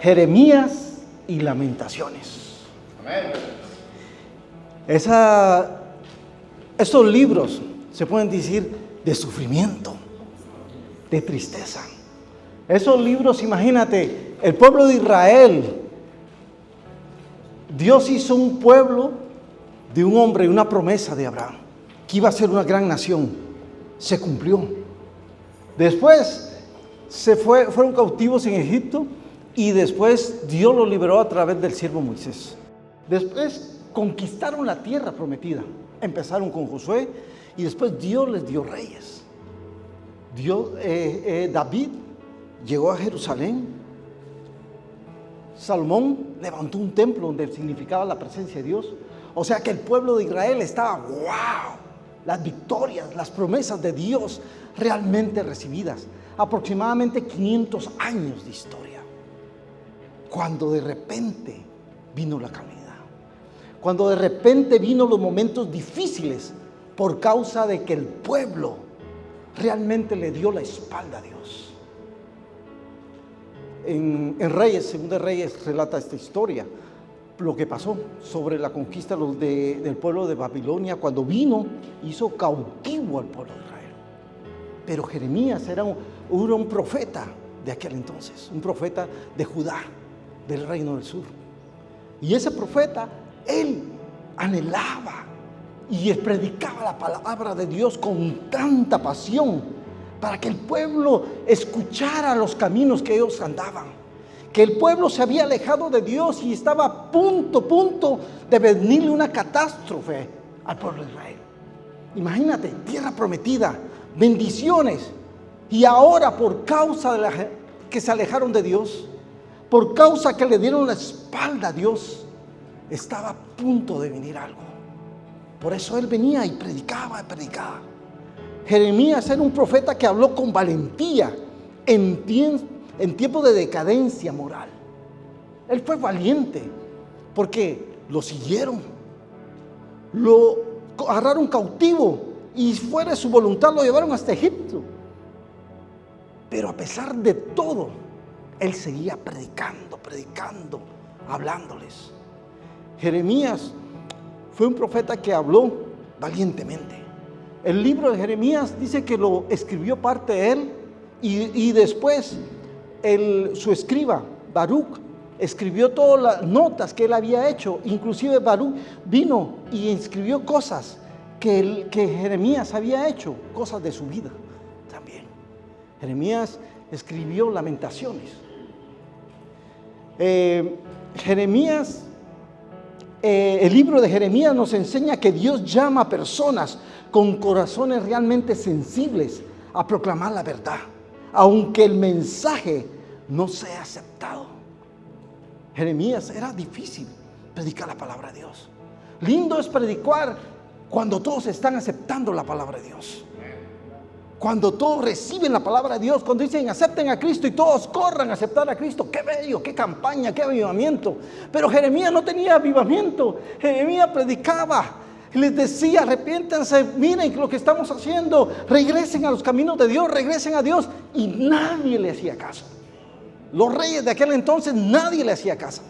Jeremías y Lamentaciones. Estos libros se pueden decir de sufrimiento, de tristeza. Esos libros, imagínate, el pueblo de Israel, Dios hizo un pueblo de un hombre, una promesa de Abraham, que iba a ser una gran nación. Se cumplió. Después fueron cautivos en Egipto y después Dios los liberó a través del siervo Moisés. Después conquistaron la tierra prometida. Empezaron con Josué y después Dios les dio reyes. David llegó a Jerusalén. Salomón levantó un templo donde significaba la presencia de Dios. O sea que el pueblo de Israel estaba, wow, las victorias, las promesas de Dios realmente recibidas. Aproximadamente 500 años de historia. Cuando de repente vino la calamidad. Cuando de repente vino los momentos difíciles por causa de que el pueblo realmente le dio la espalda a Dios. En Reyes, Segunda de Reyes, relata esta historia, lo que pasó sobre la conquista del pueblo de Babilonia, cuando vino, hizo cautivo al pueblo de Israel. Pero Jeremías era un profeta de aquel entonces, un profeta de Judá, del reino del sur. Y ese profeta, él anhelaba y predicaba la palabra de Dios con tanta pasión, para que el pueblo escuchara los caminos que ellos andaban, que el pueblo se había alejado de Dios y estaba a punto de venirle una catástrofe al pueblo de Israel. Imagínate, tierra prometida, bendiciones, y ahora por causa de que se alejaron de Dios, por causa que le dieron la espalda a Dios, estaba a punto de venir algo. Por eso él venía y predicaba. Jeremías era un profeta que habló con valentía en tiempo de decadencia moral. Él fue valiente porque lo siguieron, lo agarraron cautivo y fuera de su voluntad lo llevaron hasta Egipto. Pero a pesar de todo, él seguía predicando, hablándoles. Jeremías fue un profeta que habló valientemente. El libro de Jeremías dice que lo escribió parte de él y después su escriba, Baruch, escribió todas las notas que él había hecho. Inclusive Baruch vino y escribió cosas que Jeremías había hecho, cosas de su vida también. Jeremías escribió Lamentaciones. El libro de Jeremías nos enseña que Dios llama a personas con corazones realmente sensibles a proclamar la verdad, aunque el mensaje no sea aceptado. Jeremías era difícil predicar la palabra de Dios. Lindo es predicar cuando todos están aceptando la palabra de Dios. Cuando todos reciben la palabra de Dios, cuando dicen acepten a Cristo y todos corran a aceptar a Cristo. ¡Qué bello! ¡Qué campaña! ¡Qué avivamiento! Pero Jeremías no tenía avivamiento. Jeremías predicaba. Les decía, arrepiéntanse, miren lo que estamos haciendo, regresen a los caminos de Dios, regresen a Dios. Y nadie le hacía caso. Los reyes de aquel entonces, nadie le hacía caso.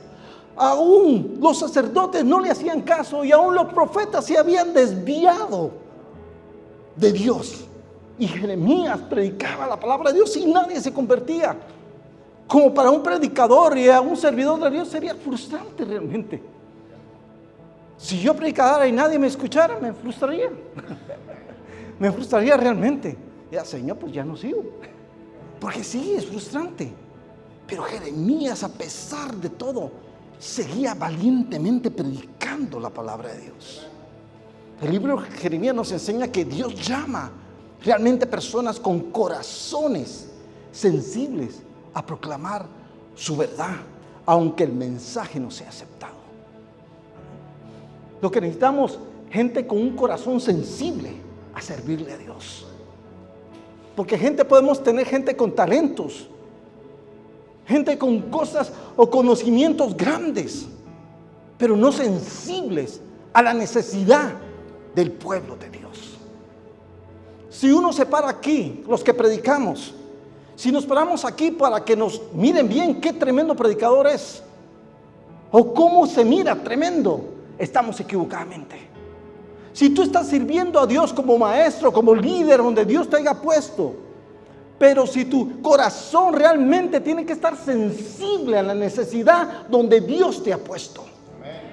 Aún los sacerdotes no le hacían caso y aún los profetas se habían desviado de Dios. Y Jeremías predicaba la palabra de Dios y nadie se convertía. Como para un predicador y a un servidor de Dios sería frustrante realmente. Si yo predicara y nadie me escuchara, me frustraría. Me frustraría realmente. Ya, Señor, pues ya no sigo. Porque sí, es frustrante. Pero Jeremías, a pesar de todo, seguía valientemente predicando la palabra de Dios. El libro de Jeremías nos enseña que Dios llama realmente personas con corazones sensibles a proclamar su verdad, aunque el mensaje no sea aceptado. Lo que necesitamos, gente con un corazón sensible a servirle a Dios. Porque podemos tener gente con talentos, gente con cosas o conocimientos grandes, pero no sensibles a la necesidad del pueblo de Dios. Si uno se para aquí, los que predicamos, Si nos paramos aquí para que nos miren bien qué tremendo predicador es, o cómo se mira tremendo, estamos equivocadamente. Si tú estás sirviendo a Dios como maestro, como líder, donde Dios te haya puesto, pero si tu corazón realmente tiene que estar sensible a la necesidad donde Dios te ha puesto.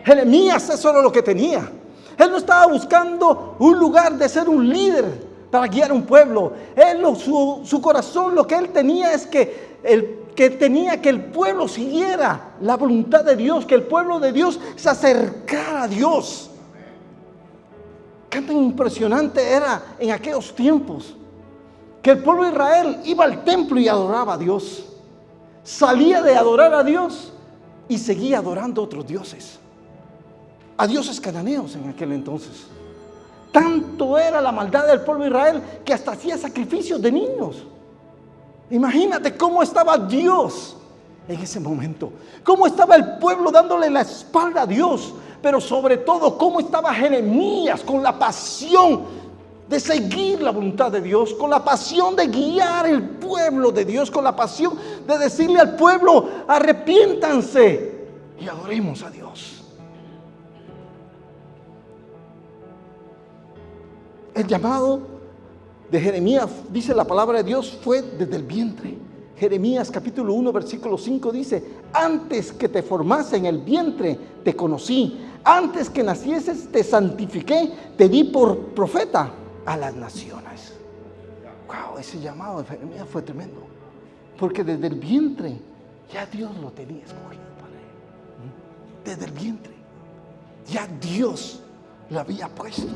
Jeremías eso era lo que tenía. Él no estaba buscando un lugar de ser un líder para guiar un pueblo. Su corazón, lo que él tenía es que tenía que el pueblo siguiera la voluntad de Dios, que el pueblo de Dios se acercara a Dios. Qué tan impresionante era en aquellos tiempos que el pueblo de Israel iba al templo y adoraba a Dios, salía de adorar a Dios y seguía adorando a otros dioses, a dioses cananeos en aquel entonces. Tanto era la maldad del pueblo de Israel que hasta hacía sacrificios de niños. Imagínate cómo estaba Dios en ese momento, cómo estaba el pueblo dándole la espalda a Dios, pero sobre todo cómo estaba Jeremías con la pasión de seguir la voluntad de Dios, con la pasión de guiar el pueblo de Dios, con la pasión de decirle al pueblo: arrepiéntanse y adoremos a Dios. El llamado de Jeremías, dice la palabra de Dios, fue desde el vientre. Jeremías capítulo 1 versículo 5 dice: antes que te formase en el vientre te conocí, antes que nacieses te santifiqué, te di por profeta a las naciones. Wow, ese llamado de Jeremías fue tremendo, porque desde el vientre ya Dios lo tenía escogido para él. Desde el vientre ya Dios le había puesto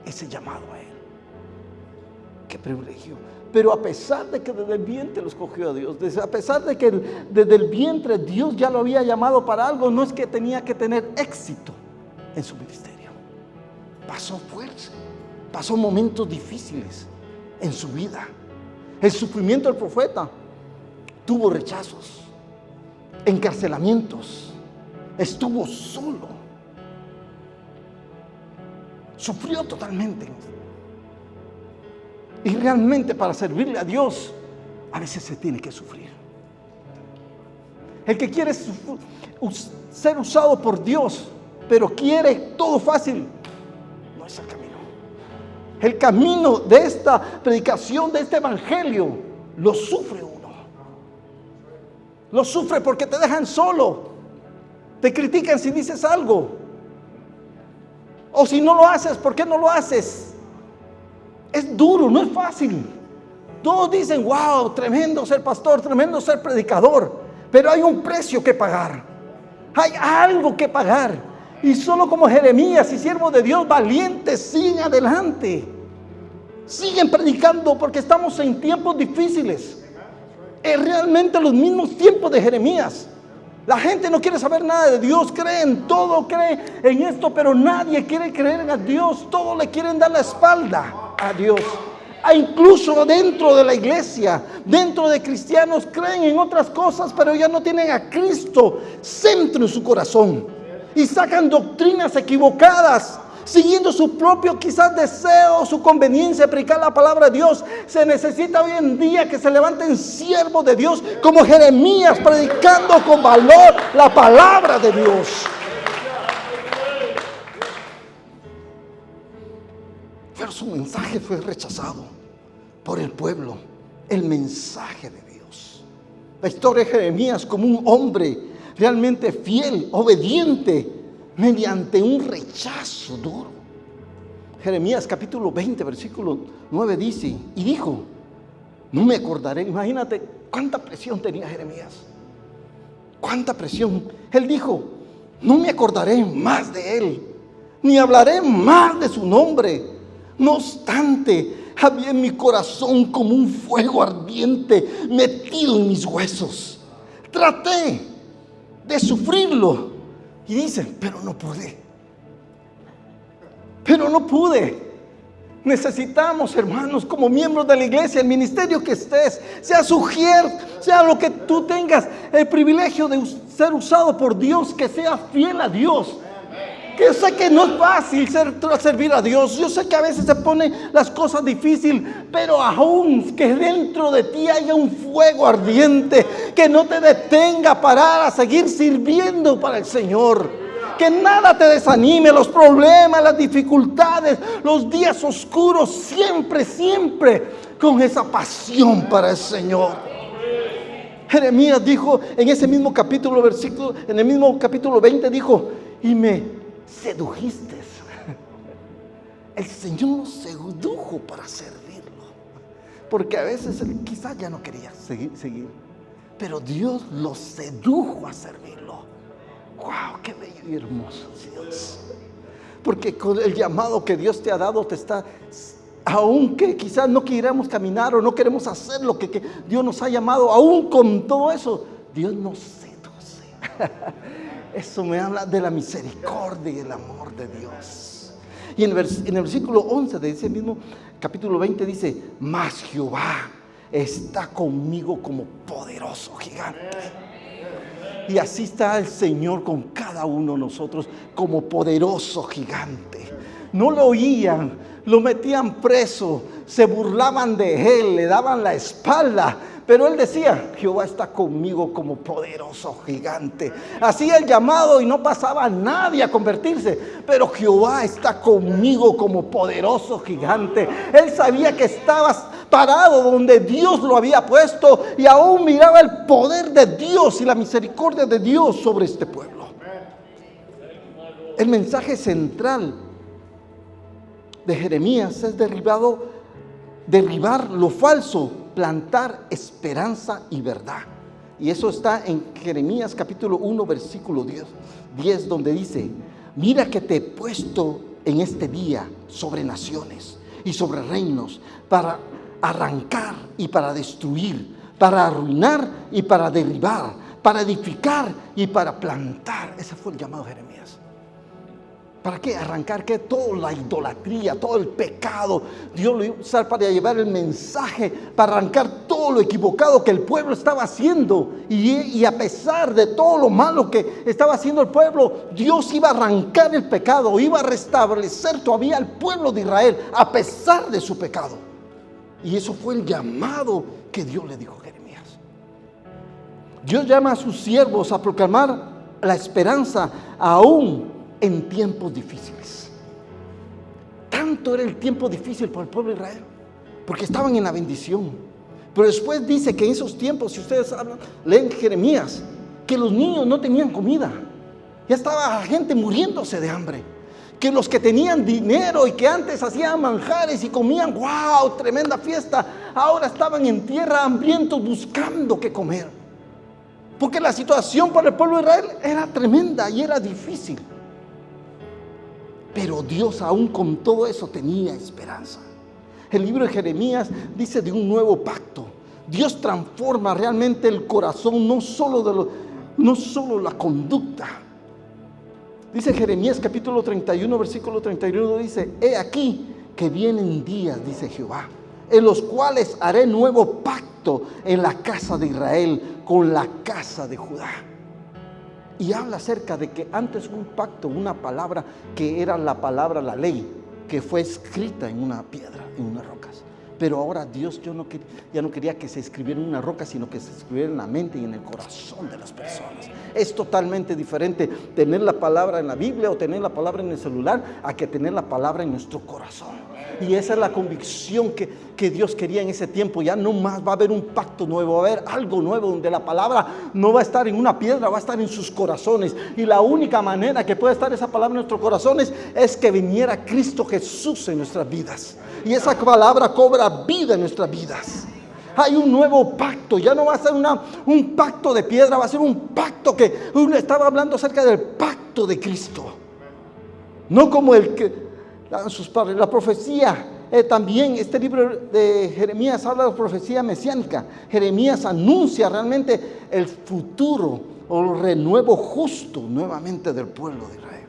ese llamado a él. Qué privilegio. Pero a pesar de que desde el vientre lo escogió a Dios, a pesar de que desde el vientre Dios ya lo había llamado para algo, no es que tenía que tener éxito en su ministerio. Pasó fuerza, pasó momentos difíciles en su vida. El sufrimiento del profeta tuvo rechazos, encarcelamientos, estuvo solo, sufrió totalmente. Y realmente para servirle a Dios a veces se tiene que sufrir. El que quiere ser usado por Dios, pero quiere todo fácil, no es el camino. El camino de esta predicación, de este evangelio, lo sufre uno. Lo sufre porque te dejan solo, te critican si dices algo, o si no lo haces, ¿por qué no lo haces? Es duro, no es fácil. Todos dicen: wow, tremendo ser pastor, tremendo ser predicador, pero hay un precio que pagar, hay algo que pagar. Y solo como Jeremías y siervos de Dios valientes siguen adelante, siguen predicando, porque estamos en tiempos difíciles. Es realmente los mismos tiempos de Jeremías. La gente no quiere saber nada de Dios, cree en todo, cree en esto, pero nadie quiere creer en Dios. Todos le quieren dar la espalda a Dios. Incluso dentro de la iglesia, dentro de cristianos, creen en otras cosas, pero ya no tienen a Cristo centro en su corazón y sacan doctrinas equivocadas, siguiendo su propio quizás deseo, su conveniencia de predicar la palabra de Dios. Se necesita hoy en día que se levanten siervos de Dios como Jeremías, predicando con valor la palabra de Dios. Pero su mensaje fue rechazado por el pueblo, el mensaje de Dios. La historia de Jeremías como un hombre realmente fiel, obediente, mediante un rechazo duro. Jeremías capítulo 20 versículo 9 dice: y dijo: no me acordaré. Imagínate cuánta presión tenía Jeremías, cuánta presión. Él dijo: no me acordaré más de él, ni hablaré más de su nombre. No obstante, había en mi corazón como un fuego ardiente metido en mis huesos. Traté de sufrirlo, y dice: pero no pude. Pero no pude. Necesitamos, hermanos, como miembros de la iglesia, el ministerio que estés, sea sugier, sea lo que tú tengas, el privilegio de ser usado por Dios, que sea fiel a Dios. Que yo sé que no es fácil servir a Dios. Yo sé que a veces se ponen las cosas difíciles, pero aún que dentro de ti haya un fuego ardiente que no te detenga a parar, a seguir sirviendo para el Señor. Que nada te desanime, los problemas, las dificultades, los días oscuros, siempre, siempre con esa pasión para el Señor. Jeremías dijo en ese mismo capítulo, versículo, en el mismo capítulo 20 dijo: y me sedujiste. El Señor nos sedujo para servirlo, porque a veces él quizás ya no quería seguir, pero Dios lo sedujo a servirlo. ¡Wow! ¡Qué bello y hermoso Dios! Porque con el llamado que Dios te ha dado, te está, aunque quizás no queramos caminar o no queremos hacer lo que Dios nos ha llamado, aún con todo eso, Dios nos seduce. Eso me habla de la misericordia y el amor de Dios. Y en el versículo 11 de ese mismo capítulo 20 dice: mas Jehová está conmigo como poderoso gigante. Y así está el Señor con cada uno de nosotros como poderoso gigante. No lo oían, lo metían preso, se burlaban de él, le daban la espalda, pero él decía: Jehová está conmigo como poderoso gigante. Hacía el llamado y no pasaba nadie a convertirse, pero Jehová está conmigo como poderoso gigante. Él sabía que estaba parado donde Dios lo había puesto y aún miraba el poder de Dios y la misericordia de Dios sobre este pueblo. El mensaje central de Jeremías es derribar lo falso, plantar esperanza y verdad. Y eso está en Jeremías capítulo 1 versículo 10, donde dice: mira que te he puesto en este día sobre naciones y sobre reinos, para arrancar y para destruir, para arruinar y para derribar, para edificar y para plantar. Ese fue el llamado de Jeremías. ¿Para qué? Arrancar que toda la idolatría, todo el pecado. Dios lo iba a usar para llevar el mensaje, para arrancar todo lo equivocado que el pueblo estaba haciendo. Y a pesar de todo lo malo que estaba haciendo el pueblo, Dios iba a arrancar el pecado, iba a restablecer todavía al pueblo de Israel a pesar de su pecado. Y eso fue el llamado que Dios le dijo a Jeremías. Dios llama a sus siervos a proclamar la esperanza aún en tiempos difíciles. Tanto era el tiempo difícil para el pueblo de Israel, porque estaban en la bendición. Pero después dice que en esos tiempos, si ustedes leen Jeremías, que los niños no tenían comida. Ya estaba gente muriéndose de hambre. Que los que tenían dinero y que antes hacían manjares y comían, wow, tremenda fiesta, ahora estaban en tierra hambrientos buscando qué comer. Porque la situación para el pueblo de Israel era tremenda y era difícil. Pero Dios aún con todo eso tenía esperanza. El libro de Jeremías dice de un nuevo pacto. Dios transforma realmente el corazón, no solo la conducta. Dice Jeremías capítulo 31, versículo 31, dice: he aquí que vienen días, dice Jehová, en los cuales haré nuevo pacto en la casa de Israel con la casa de Judá. Y habla acerca de que antes un pacto, una palabra que era la palabra, la ley, que fue escrita en una piedra, en unas rocas. Pero ahora Dios ya no quería que se escribiera en una roca, sino que se escribiera en la mente y en el corazón de las personas. Es totalmente diferente tener la palabra en la Biblia o tener la palabra en el celular a que tener la palabra en nuestro corazón. Y esa es la convicción que Dios quería en ese tiempo. Ya no más va a haber un pacto nuevo, va a haber algo nuevo donde la palabra no va a estar en una piedra, va a estar en sus corazones. Y la única manera que puede estar esa palabra en nuestros corazones es que viniera Cristo Jesús en nuestras vidas. Y esa palabra cobra vida en nuestras vidas. Hay un nuevo pacto, ya no va a ser un pacto de piedra, va a ser un pacto que uno estaba hablando acerca del pacto de Cristo. No como el que dan sus padres. La profecía, también este libro de Jeremías habla de profecía mesiánica. Jeremías anuncia realmente el futuro o el renuevo justo nuevamente del pueblo de Israel.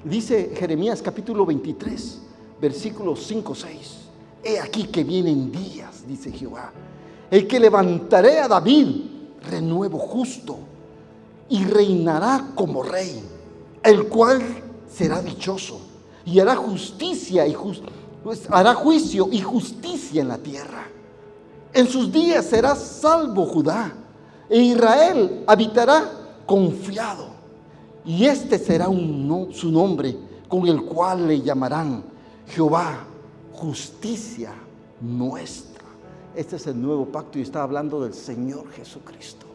Dice Jeremías capítulo 23, versículos 5-6. He aquí que vienen días, dice Jehová, el que levantaré a David, renuevo justo, y reinará como rey. el cual será dichoso y hará justicia hará juicio y justicia en la tierra. En sus días será salvo Judá, e Israel habitará confiado. Y este será su nombre, con el cual le llamarán Jehová, justicia nuestra. Este es el nuevo pacto y está hablando del Señor Jesucristo.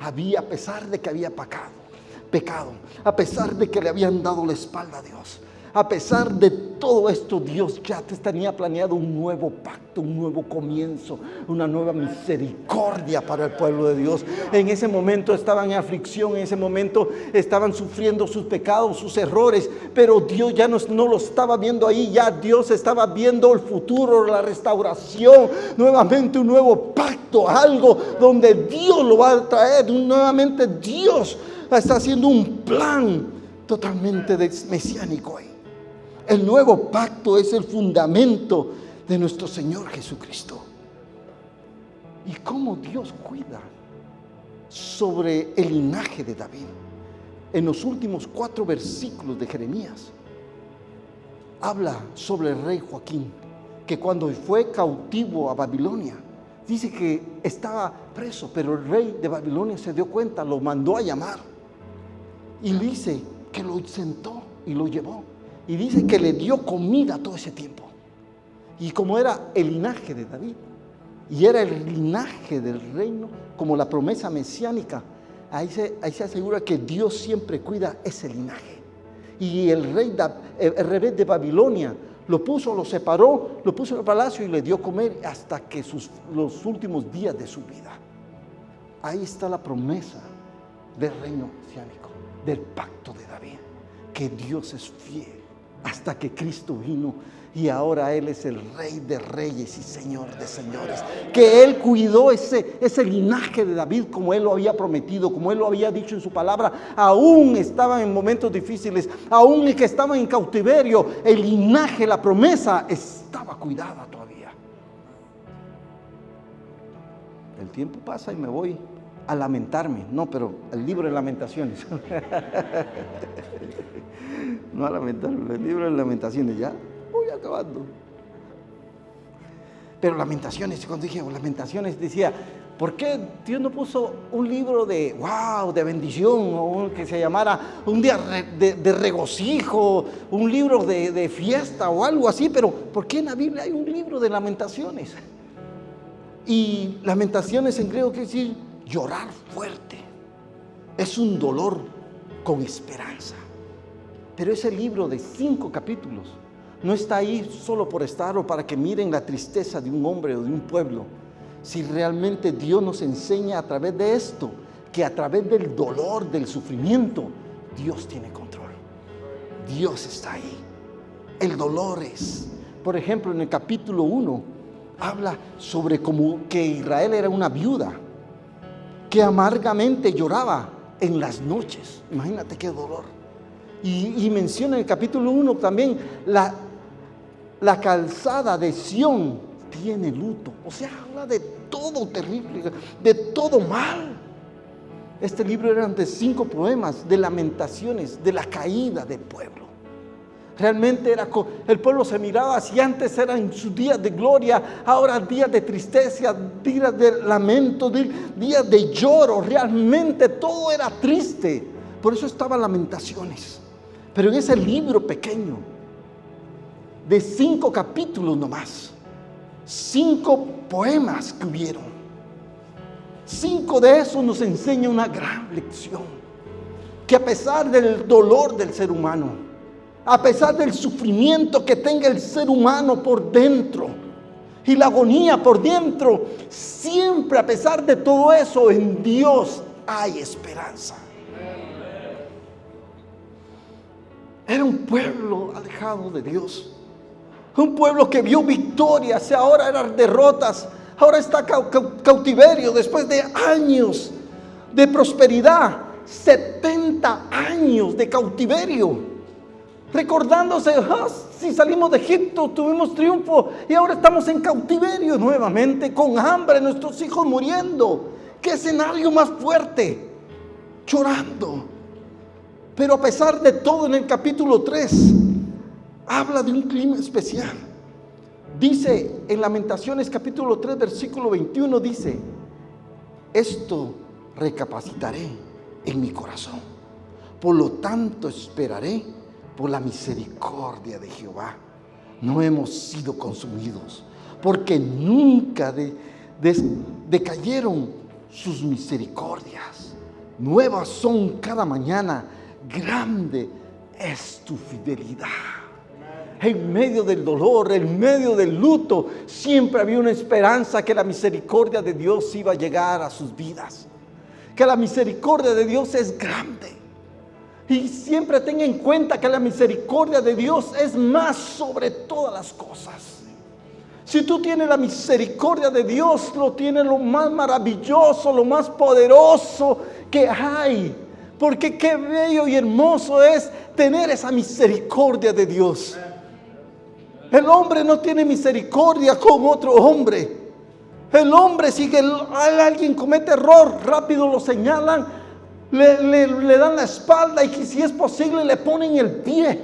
A pesar de que había pecado, a pesar de que le habían dado la espalda a Dios, a pesar de todo esto, Dios ya tenía planeado un nuevo pacto, un nuevo comienzo, una nueva misericordia para el pueblo de Dios. En ese momento estaban en aflicción, en ese momento estaban sufriendo sus pecados, sus errores, pero Dios ya no lo estaba viendo ahí, ya Dios estaba viendo el futuro, la restauración, nuevamente un nuevo pacto, algo donde Dios lo va a traer, nuevamente Dios está haciendo un plan totalmente mesiánico ahí. El nuevo pacto es el fundamento de nuestro Señor Jesucristo. Y cómo Dios cuida sobre el linaje de David. En los últimos 4 versículos de Jeremías habla sobre el rey Joaquín, que cuando fue cautivo a Babilonia, dice que estaba preso, pero el rey de Babilonia se dio cuenta, lo mandó a llamar y dice que lo sentó y lo llevó. Y dice que le dio comida todo ese tiempo. Y como era el linaje de David, y era el linaje del reino, como la promesa mesiánica, ahí se asegura que Dios siempre cuida ese linaje. Y el rey de Babilonia lo separó, lo puso en el palacio y le dio comer hasta que los últimos días de su vida. Ahí está la promesa del reino mesiánico, del pacto de David, que Dios es fiel hasta que Cristo vino y ahora Él es el Rey de reyes y Señor de señores, que Él cuidó ese linaje de David como Él lo había prometido, como Él lo había dicho en su palabra. Aún estaban en momentos difíciles, aún que estaban en cautiverio, el linaje, la promesa estaba cuidada todavía. El tiempo pasa y me voy a lamentarme, no, pero el libro de Lamentaciones. No a lamentarme, el libro de Lamentaciones, ya voy acabando. Pero Lamentaciones, cuando dije Lamentaciones, decía, ¿por qué Dios no puso un libro de bendición, o que se llamara un día de regocijo, un libro de fiesta o algo así? Pero ¿por qué en la Biblia hay un libro de Lamentaciones? Y Lamentaciones en griego quiere decir llorar fuerte. Es un dolor con esperanza. Pero ese libro de 5 capítulos no está ahí solo por estar o para que miren la tristeza de un hombre o de un pueblo. Si realmente Dios nos enseña a través de esto, que a través del dolor, del sufrimiento, Dios tiene control. Dios está ahí. El dolor es, por ejemplo, en el capítulo 1, habla sobre cómo que Israel era una viuda que amargamente lloraba en las noches. Imagínate qué dolor. Y menciona en el capítulo 1 también la calzada de Sión tiene luto. O sea, habla de todo terrible, de todo mal. Este libro eran de 5 poemas, de lamentaciones, de la caída del pueblo. Realmente el pueblo se miraba, si antes eran sus días de gloria, ahora días de tristeza, días de lamento, días de lloro. Realmente todo era triste. Por eso estaban Lamentaciones. Pero en ese libro pequeño, de 5 capítulos nomás, 5 poemas que hubieron, 5 de esos nos enseña una gran lección. Que a pesar del dolor del ser humano, a pesar del sufrimiento que tenga el ser humano por dentro y la agonía por dentro, siempre a pesar de todo eso, en Dios hay esperanza. Era un pueblo alejado de Dios, un pueblo que vio victorias y ahora eran derrotas. Ahora está cautiverio después de años de prosperidad, 70 años de cautiverio, recordándose, si salimos de Egipto tuvimos triunfo y ahora estamos en cautiverio nuevamente, con hambre, nuestros hijos muriendo. ¿Qué escenario más fuerte? Llorando. Pero a pesar de todo, en el capítulo 3, habla de un clima especial. Dice en Lamentaciones capítulo 3, versículo 21, dice: esto recapacitaré en mi corazón, por lo tanto esperaré por la misericordia de Jehová. No hemos sido consumidos, porque nunca decayeron sus misericordias. Nuevas son cada mañana, grande es tu fidelidad. En medio del dolor, en medio del luto, siempre había una esperanza que la misericordia de Dios iba a llegar a sus vidas, que la misericordia de Dios es grande. Y siempre tenga en cuenta que la misericordia de Dios es más sobre todas las cosas. Si tú tienes la misericordia de Dios, lo tienes lo más maravilloso, lo más poderoso que hay. Porque qué bello y hermoso es tener esa misericordia de Dios. El hombre no tiene misericordia con otro hombre. El hombre, si alguien comete error, rápido lo señalan, le dan la espalda y si es posible le ponen el pie.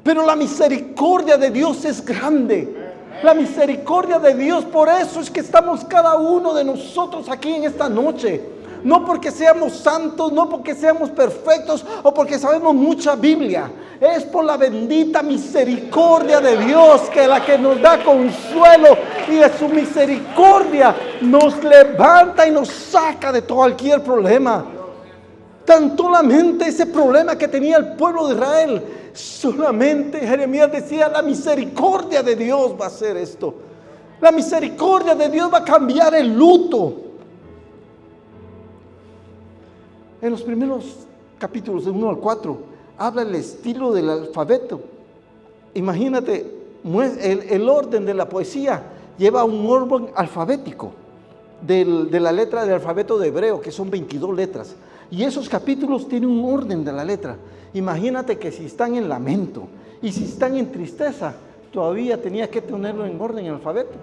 Pero la misericordia de Dios es grande. La misericordia de Dios, por eso es que estamos cada uno de nosotros aquí en esta noche. No porque seamos santos, no porque seamos perfectos o porque sabemos mucha Biblia. Es por la bendita misericordia de Dios, que es la que nos da consuelo, y de su misericordia nos levanta y nos saca de cualquier problema. Tan solamente ese problema que tenía el pueblo de Israel, solamente Jeremías decía: la misericordia de Dios va a hacer esto. La misericordia de Dios va a cambiar el luto. En los primeros capítulos, de 1 al 4, habla el estilo del alfabeto. Imagínate, el orden de la poesía lleva un orden alfabético de la letra del alfabeto de hebreo, que son 22 letras. Y esos capítulos tienen un orden de la letra. Imagínate que si están en lamento y si están en tristeza, todavía tenía que tenerlo en orden el alfabeto.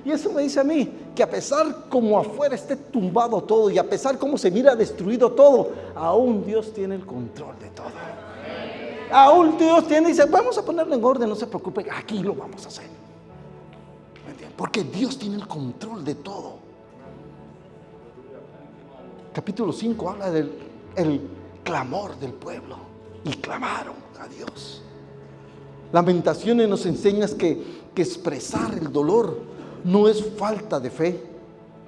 Y eso me dice a mí que a pesar como afuera esté tumbado todo y a pesar como se mira destruido todo, aún Dios tiene el control de todo. Aún Dios tiene y dice: vamos a ponerlo en orden, no se preocupe, aquí lo vamos a hacer. ¿Me entiendes? Porque Dios tiene el control de todo. Capítulo 5 habla del clamor del pueblo, y clamaron a Dios. Lamentaciones nos enseña que expresar el dolor no es falta de fe,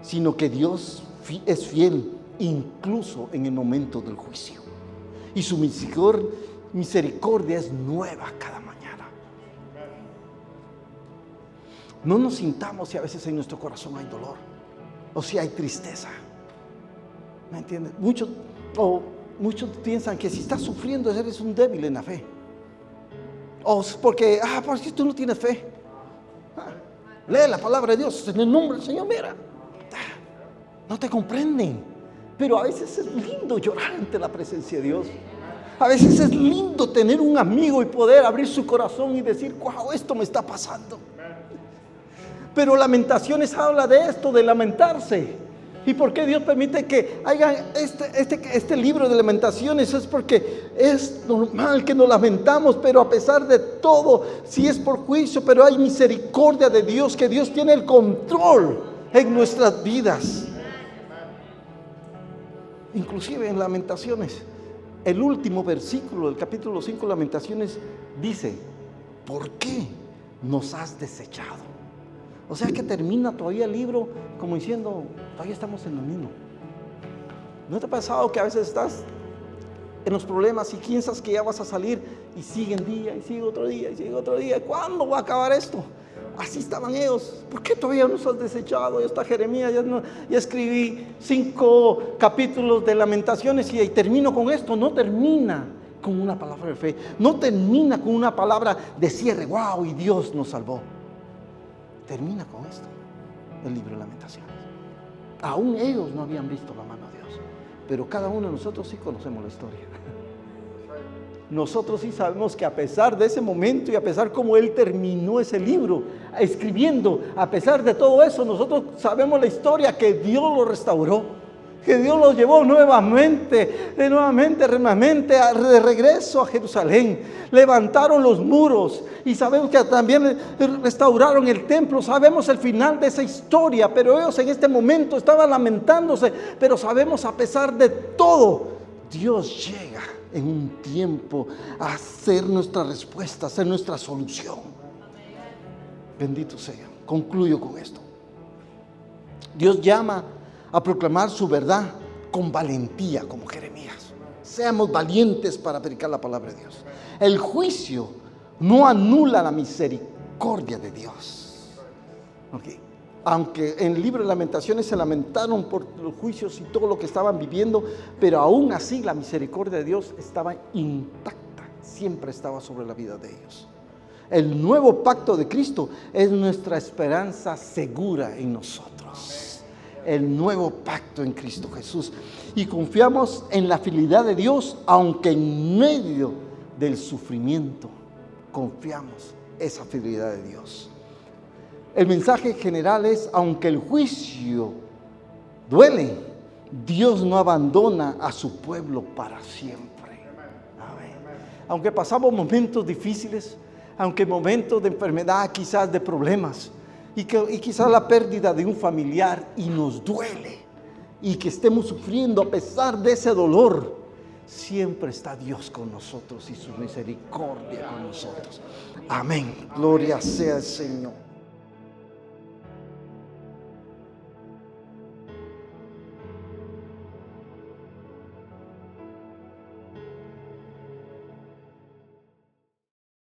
sino que Dios es fiel incluso en el momento del juicio, y su misericordia es nueva cada mañana. No nos sintamos si a veces en nuestro corazón hay dolor o si hay tristeza. ¿Me entiendes? Muchos piensan que si estás sufriendo eres un débil en la fe. O porque tú no tienes fe. Lee la palabra de Dios en el nombre del Señor, mira. No te comprenden. Pero a veces es lindo llorar ante la presencia de Dios. A veces es lindo tener un amigo y poder abrir su corazón y decir: wow, esto me está pasando. Pero Lamentaciones habla de esto, de lamentarse. ¿Y por qué Dios permite que haya este libro de Lamentaciones? Es porque es normal que nos lamentamos, pero a pesar de todo, si es por juicio, pero hay misericordia de Dios, que Dios tiene el control en nuestras vidas. Inclusive en Lamentaciones, el último versículo del capítulo 5 de Lamentaciones dice: ¿por qué nos has desechado? O sea que termina todavía el libro como diciendo: todavía estamos en lo mismo. ¿No te ha pasado que a veces estás en los problemas y piensas que ya vas a salir y siguen día y sigue otro día y sigue otro día? ¿Cuándo va a acabar esto? Así estaban ellos. ¿Por qué todavía nos has desechado? Ya está Jeremías, ya escribí 5 capítulos de Lamentaciones y termino con esto. No termina con una palabra de fe, no termina con una palabra de cierre. ¡Wow! Y Dios nos salvó. Termina con esto el libro de Lamentaciones. Aún ellos no habían visto la mano de Dios, pero cada uno de nosotros sí conocemos la historia. Nosotros sí sabemos que a pesar de ese momento y a pesar como Él terminó ese libro escribiendo, a pesar de todo eso, nosotros sabemos la historia, que Dios lo restauró, que Dios los llevó nuevamente de regreso a Jerusalén. Levantaron los muros y sabemos que también restauraron el templo. Sabemos el final de esa historia, pero ellos en este momento estaban lamentándose. Pero sabemos, a pesar de todo, Dios llega en un tiempo a ser nuestra respuesta, a ser nuestra solución. Bendito sea. Concluyo con esto. Dios llama a proclamar su verdad con valentía, como Jeremías. Seamos valientes para predicar la palabra de Dios. El juicio no anula la misericordia de Dios. Okay. Aunque en el libro de Lamentaciones se lamentaron por los juicios y todo lo que estaban viviendo, pero aún así la misericordia de Dios estaba intacta, siempre estaba sobre la vida de ellos. El nuevo pacto de Cristo es nuestra esperanza segura en nosotros. El nuevo pacto en Cristo Jesús. Y confiamos en la fidelidad de Dios, aunque en medio del sufrimiento confiamos esa fidelidad de Dios. El mensaje general es: aunque el juicio duele, Dios no abandona a su pueblo para siempre. Amén. Aunque pasamos momentos difíciles, aunque momentos de enfermedad, quizás de problemas, y quizás la pérdida de un familiar, y nos duele, y que estemos sufriendo, a pesar de ese dolor, siempre está Dios con nosotros y su misericordia con nosotros. Amén. Gloria sea el Señor.